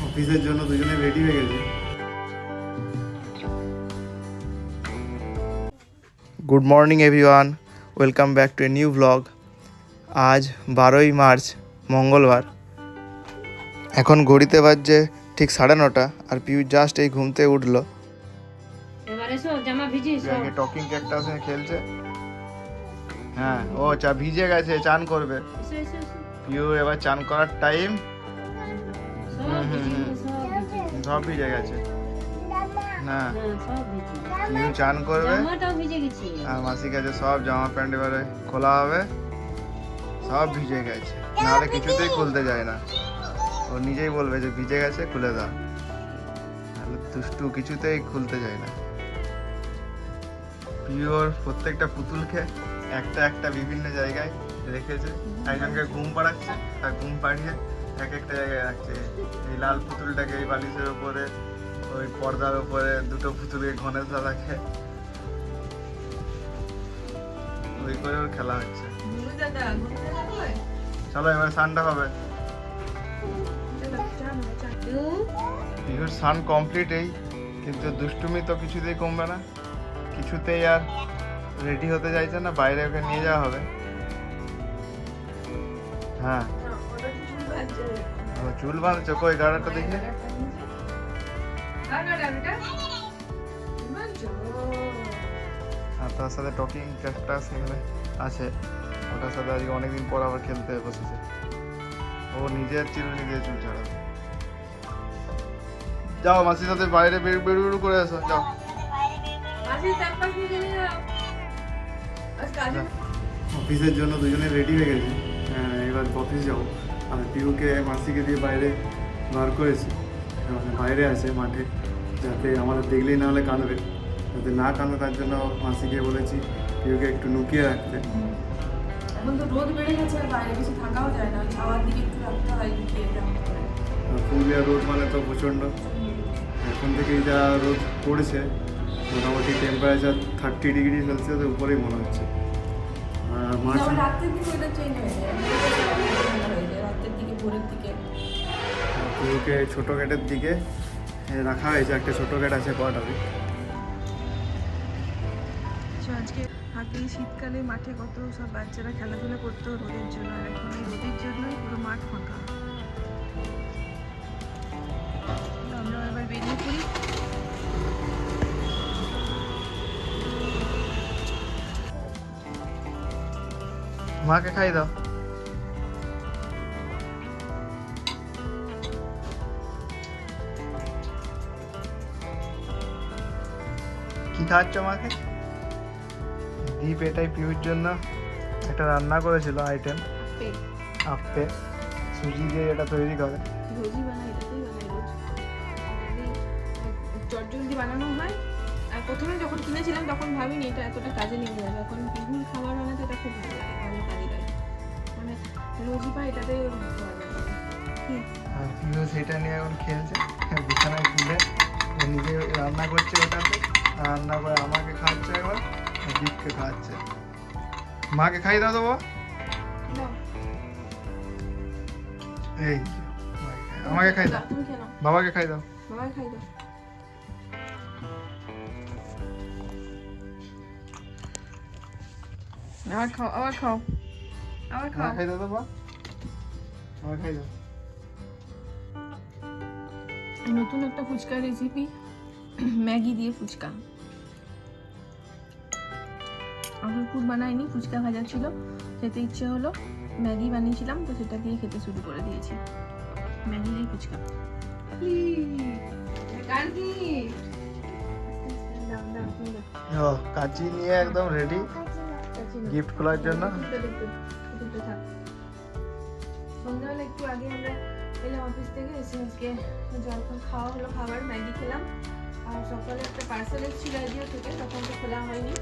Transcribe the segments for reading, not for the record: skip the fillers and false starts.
অফিসের জন্য দুজনে রেডি হয়ে গেছে। Good morning everyone, welcome back to a new blog. আজ 12ই মার্চ মঙ্গলবার। এখন ঘড়িতে বাজছে ঠিক 9:30 আর পিউ জাস্ট এই ঘুম থেকে উঠলো। টকিং ক্যাকটাস নিয়ে খেলছে। হ্যাঁ, ও ভিজে গেছে, চান করবে। পিউ এবার চান করার টাইম। সব ভিজে গেছে না, পিউ চান করবে আর মাসির কাছে সব জামা প্যান্ট এবারে খোলা হবে। সব ভিজে গেছে, নাহলে কিছুতেই খুলতে যায় না। ও নিজেই বলবে যে ভিজে গেছে, খুলে দাও। নাহলে দুষ্টু, কিছুতেই খুলতে যায় না। পিওর প্রত্যেকটা পুতুলকে একটা একটা বিভিন্ন জায়গায় রেখেছে। একজনকে ঘুম পাড়াচ্ছে আর ঘুম পাড়িয়ে এক একটা জায়গায় রাখছে। এই লাল পুতুলটাকে এই বালিশের উপরে, ওই পর্দার উপরে দুটো পুতুলকে ঘনের সাদাকে ওই করে ওর খেলা হচ্ছে। চলো এবার সানটা হবে। পিহুর সান কমপ্লিট এই, কিন্তু দুষ্টুমি তো কিছুতেই কমবে না। কিছুতেই আর রেডি হতে চাইছে না, বাইরে ওকে নিয়ে যাওয়া হবে। হ্যাঁ, চুল বাঁধছে, কই গাড়াটা দেখি। আর তার সাথে টকিং ক্যাকটাস এখানে আছে, ওটার সাথে আজকে অনেকদিন পর আবার খেলতে বসেছে। ও নিজের চিরুনি দিয়ে চুল ছাড়াবে। যাও মাসির সাথে বাইরে বেরু করে আসো, যাও। অফিসের জন্য দুজনে রেডি হয়ে গেছে। এবার অফিস যাবো। আর পিউকে মাসিকে দিয়ে বাইরে বার করেছি, মানে বাইরে আছে মাঠে, যাতে আমাদের দেখলেই না হলে কাঁদবে। যাতে না কাঁদে তার জন্য মাসিকে বলেছি পিউকে একটু লুকিয়ে রাখতে। এখন তো রোদ বেড়ে গেছে, বাইরে বেশি থাকাও যায় না, ছাওয়ার দিকে একটু রাখতে হয় লুকিয়ে। পুরুলিয়া রোদ মানে তো প্রচণ্ড। এখন থেকেই যা রোদ পড়েছে, মোটামুটি টেম্পারেচার 30 ডিগ্রি সেলসিয়াসের উপরেই মনে হচ্ছে। রাতের দিকে এটা চেঞ্জ হয়ে যায়, রাতের দিকে ভোরের দিকে। পুরোকে ছোটো গেটের দিকে রাখা হয়েছে, একটা ছোটো গেট আছে কোয়ার্টারে। আজকে আগে শীতকালে মাঠে কত সব বাচ্চারা খেলাধুলা করতো রোদের জন্য, আর এখন এই রোদের জন্যই পুরো মাঠ ফাঁকা। আমরা এবার বেরিয়ে পড়ি। মাকে খাই দাও। কি খাচ্ছ মাকে? দীপ এটাই পিউর জন্য একটা রান্না করেছিল আইটেম, আপ্পে সুজি দিয়ে এটা তৈরি করে। রোজই বানাই, এটাতেই বানাই রোজ। চটজলদি বানানো হয়। আর প্রথমে যখন কিনেছিলাম তখন ভাবিনি এটা এতটা কাজে লেগে যাবে। এখন বিভিন্ন খাবার বানাতে এটা খুব ভালো লাগে, ভালো কাজে লাগে। মানে রোজই পাই এটাতে। আর পিউ সেটা নিয়ে এখন খেলছে বিছানায় তুলে, নিজে রান্না করছে ওটাতে, রান্না করে আমাকে খাওয়াচ্ছে, একবার দীপকে খাওয়াচ্ছে। মাকে খাই দাও তো বাবা। এই আমাকে খাই দাও, বাবাকে খাই দাও। বাবাকে খাই দাও। আবার খাও, আবার খাও, আবার খাও। খাই দাও তো বাবা, আবার খাই দাও। নতুন একটা ফুচকা রেসিপি, ম্যাগি দিয়ে ফুচকা। আমি ফুড বানাইনি, ফুচকা ভাজা ছিল, খেতে ইচ্ছে হলো, ম্যাগি বানিয়েছিলাম তো সেটা দিয়ে খেতে শুরু করে দিয়েছি। ম্যাগি দিয়ে ফুচকা। কাঁচি নিয়ে একদম রেডি গিফট খোলার জন্য। সন্ধ্যাবেলা একটু আগে আমরা এলাম অফিস থেকে, এসে আজকে জলখাবার খাওয়া হলো, খাবার ম্যাগি খেলাম। আর সকালে একটা পার্সেল এসেছিল এজিও থেকে, তখন তো খোলা হয়নি।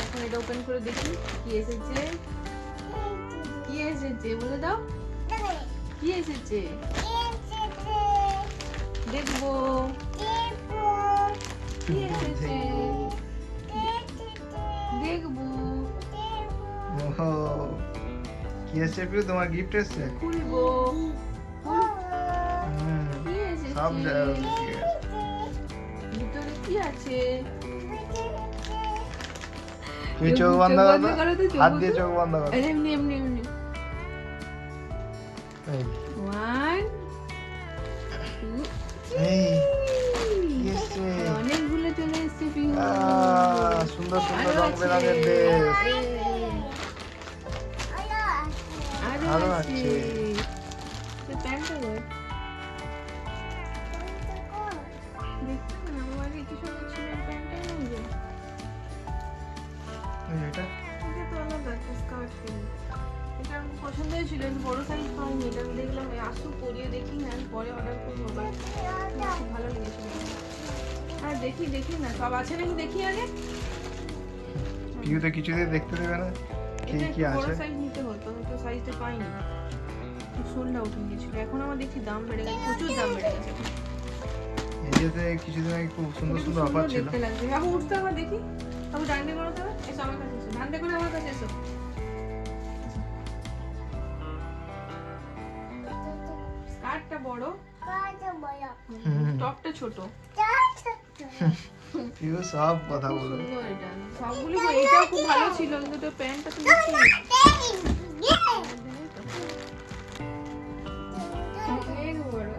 এখন এটা ওপেন করে দেখি কি এসেছে। কি এসেছে বলে দাও, কি এসেছে দেখবো। কি এসেছে দেখবো। ওহো, কি এসেছে পিউ? তোমার গিফট এসেছে? খুলবো। কি এসেছে? সব ভিতরে কি আছে? তুই চোখ বন্ধ করো তো, হাত দিয়ে চোখ বন্ধ করো। এমনি এমনি এমনি। এই 1 2 এই কি এসেছে? অনেকগুলো চলে এসেছে পিউ। সুন্দর সুন্দর রং বেরঙের ড্রেস। আরো আছে। আছে। প্যান্টটা কই? দেখতে না আমার আগে কি সুন্দর ছিল প্যান্টটা না। এটা এটা তো আলাদা একটা স্কার্ট ছিল। এটা আমার পছন্দ হয়েছিল, আমি বড় সাইজ পাইনি। এটা আমি দেখলাম আসু পরিয়ে দেখি না, আমি পরে অর্ডার করবো। খুব ভালো লেগেছিল। আর দেখি দেখি না সব আছে নাকি দেখি আগে। পিউ তো কিছুতেই দেখতে দেবে না কি এটা কি একটু বড় আছে। সাইজ নিতে হতো, আমি তো সাইজটা পাইনি। সোলটা উঠে গেছিল। এখন আমার দেখছি দাম বেড়ে গেছে, প্রচুর দাম বেড়ে গেছে। এই যে কিছুদিন আগে খুব সুন্দর এটা খুব সুন্দর অফার ছিল। দেখতে লাগছে। এখন উঠতে আমার দেখি। আমি ডান্ডে করো তো, এসো আমার কাছে এসো। ডান্ডে করে আমার কাছে এসো। স্কার্টটা বড়, টপটা ছোট। পিউ সব কথা বলো। সুন্দর এটা। সবগুলো এটাও খুব ভালো ছিল, কিন্তু এটা প্যান্টটা তো বেশি। অনেক বড়।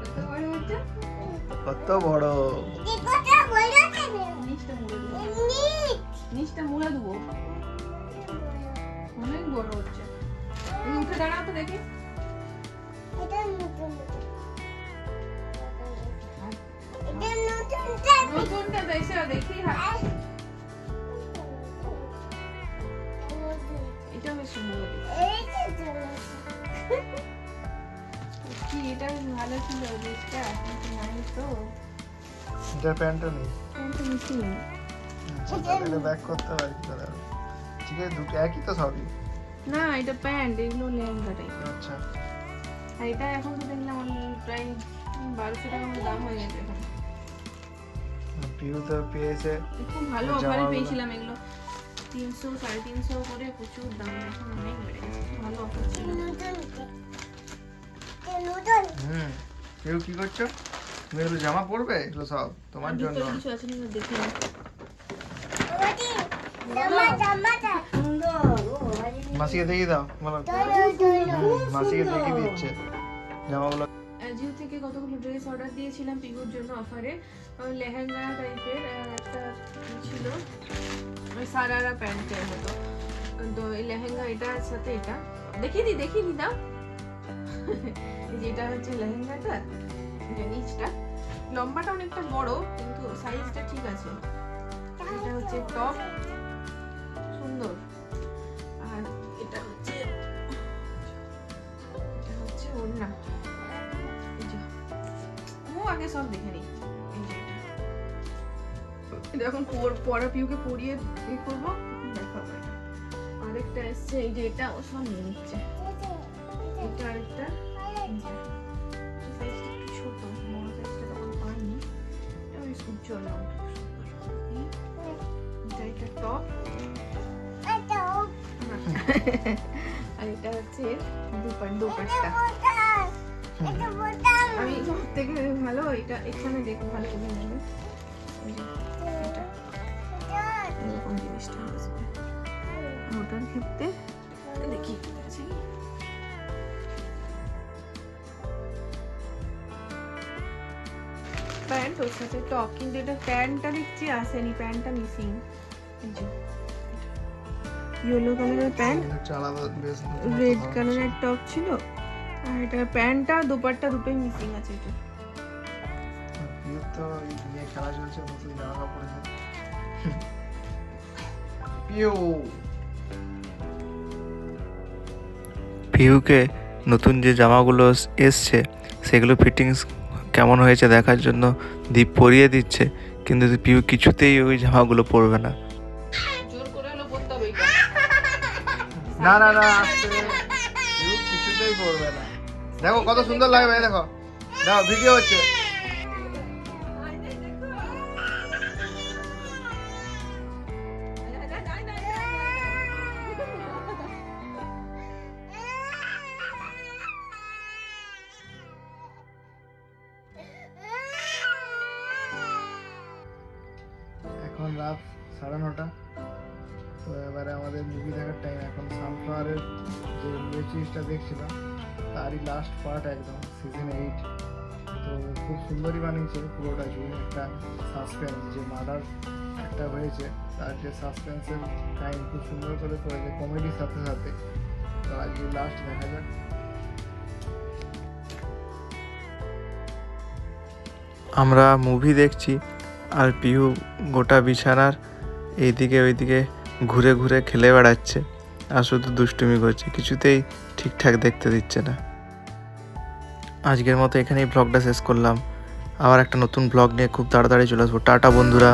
কত বড় হচ্ছে? কত বড়। নিচটা মুড়ে দেবো। নিচটা মুড়ে দেবো। অনেক বড় হচ্ছে। তুমি উঠে দাঁড়াও তো দেখি। নতুনটা দেখে দেখি। হ্যাঁ, এটা বেশ সুন্দর। কি এটা বেশ ভালো ছিল ড্রেসটা, কিন্তু নাই তো। এটা প্যান্টটা নেই। প্যান্টটা মিসিং। আচ্ছা তাহলে ব্যাক করতে পারি তাহলে। ঠিক আছে দুটো একই তো সবই। না এটা প্যান্ট, এগুলো লেহেঙ্গা টাইপ। আচ্ছা আর এটা এখন তো দেখলাম প্রায় 1200 টাকা মতো দাম হয়ে গেছে এখন। পিউ তো পেয়েছে। খুব ভালো অফারে জামাগুলো। পেয়েছিলাম এগুলো। 300 350 করে প্রচুর দাম, এখন অনেক বেড়ে গেছে। ভালো অফার ছিল। পিউ কি করছো? তুমি এগুলো জামা পরবে? এগুলো সব তোমার জন্য। ভিতরে কিছু আছে নাকি দেখি না। মাসিকে দেখিয়ে দাও বলো। মাসিকে দেখিয়ে দিচ্ছে জামাগুলো। অ্যাজিও থেকে কতগুলো ড্রেস অর্ডার দিয়েছিলাম পিকুর জন্য অফারে। লেহেঙ্গা টাইপের একটা ছিল, ওই সারারা প্যান্টের মতো। তো এই লেহেঙ্গা এটার সাথে এটা দেখিয়ে দিই দাও। যেটা হচ্ছে লেহেঙ্গাটা, যে নিচটা লম্বাটা অনেকটা বড়, কিন্তু সাইজটা ঠিক আছে। এটা হচ্ছে টপ, সুন্দর। আর এটা হচ্ছে ওড়না। ও আগে সব দেখে নি। এটা এখন পরা পিউকে পরিয়ে করবো, দেখাবো। আরেকটা এসছে, এই যে এটা ও সব নিয়ে নিচ্ছে। এটা আরেকটা সাইজটা একটু ছোট, বড় সাইজটা তখন পাইনি। এটা বেশ উজ্জ্বল, এটা একটা টপ। আর এটা হচ্ছে দুপাট্টা। আমি সব থেকে ভালো এটা এখানে দেখো, ভালো করে নেবে। এরকম জিনিসটা আসবে ওটার ক্ষেত্রে। দেখি প্যান্ট ওর সাথে টপ, কিন্তু এটা প্যান্টটা দেখছি আসেনি, প্যান্টটা মিসিং। ইয়েলো কালারের প্যান্ট, রেড কালারের টপ ছিল। আর এটা প্যান্টটা দুপাট্টা দুটোই মিসিং আছে। এটা পিউ তো নিয়ে খেলা চলছে, নতুন জামা কাপড় আছে। পিউকে নতুন যে জামাগুলো এসছে সেগুলো ফিটিংস কেমন হয়েছে দেখার জন্য দীপ পরিয়ে দিচ্ছে, কিন্তু পিউ কিছুতেই ওই জামাগুলো পরবে না। জোর করে হলো পরতে হবে এটা। না না না পিউ কিছুতেই পরবে না। দেখো কত সুন্দর লাগবে, দেখো দাও ভিডিও হচ্ছে। এখন রাত 9:30। তো এবারে আমাদের মুভি দেখার টাইম। এখন সানফ্লাওয়ারের যে ওয়েব সিরিজটা দেখছিলাম তারই লাস্ট পার্ট, একদম সিজন 8। তো খুব সুন্দরই বানিয়েছে পুরোটা জুড়ে। একটা সাসপেন্স, যে মার্ডার একটা হয়েছে তার যে সাসপেন্সের টাইম খুব সুন্দর করে করেছে, কমেডির সাথে সাথে। তো আজকে লাস্ট দেখা যাক। আমরা মুভি দেখছি আর পিহু গোটা বিছানার এইদিকে ওইদিকে ঘুরে ঘুরে খেলে বেড়াচ্ছে আর শুধু দুষ্টুমি করছে, কিছুতেই ঠিকঠাক দেখতে দিচ্ছে না। আজকের মতো এখানেই ব্লগটা শেষ করলাম। আবার একটা নতুন ব্লগ নিয়ে খুব তাড়াতাড়ি চলে আসবো। টাটা বন্ধুরা।